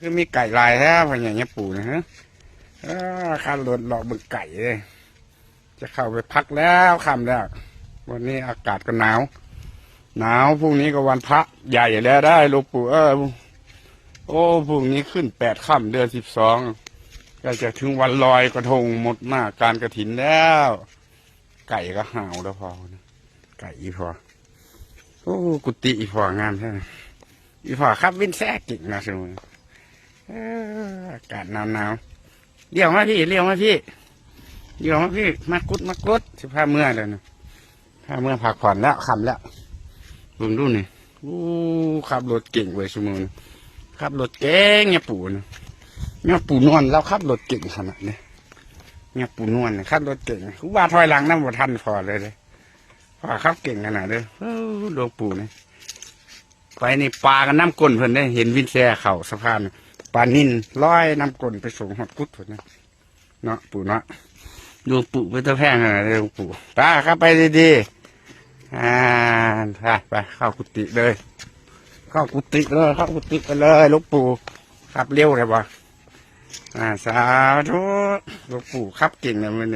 คือมีไก่ลายแท้พญาเนี่ยปู่นะฮะข้ารถหลอกบึกไก่เลยจะเข้าไปพักแล้วค่ำแล้ววันนี้อากาศก็หนาวพรุ่งนี้ก็วันพระใหญ่แล้วได้หลวงปู่โอ้พรุ่งนี้ขึ้น8 ค่ำเดือน 12ก็จะถึงวันลอยกระทงหมดหน้าการกฐินแล้วไก่ก็ห่าวแล้วพอนะไก่อีพอโอ้กุฏิอีพองามใช่ไหมอีพอครับวินแทรกกิ่งนะสมุนอากาศหนาวเลี้ยวมาพี่มากุดสิพาเมื่อเลยนะพาเมื่อพักผ่อนแล้วค่ำแล้วดูนี่ขับรถเก่งเว้ยสมุนขับรถเก่งเนี่ยปู่นะเนี่ยปู่นวลเราขับรถเก่งขนาดนี้เนี่ยปู่นวลขับรถเก่งคือว่าถอยหลังน้ำบ่ทันพอเลยพอขับเก่งขนาดเลยหลวงปู่นี่ไปนี่ปลากันน้ำก้นเพิ่นได้เห็นวินแซ่เข่าสะพานปลานิ่นร้อยน้ำก้นไปส่งหอดกุดเพิ่นนะเนาะปู่เนาะหลวงปู่ไปตะแพงขนาดเลยหลวงปู่ตาครับไปดีไปเข้ากุฏิเลยเข้ากุฏิไปเลยหลวงปู่ขับเร็วเลยบ่สาธุหลวงปู่ขับเก่งเลยมัน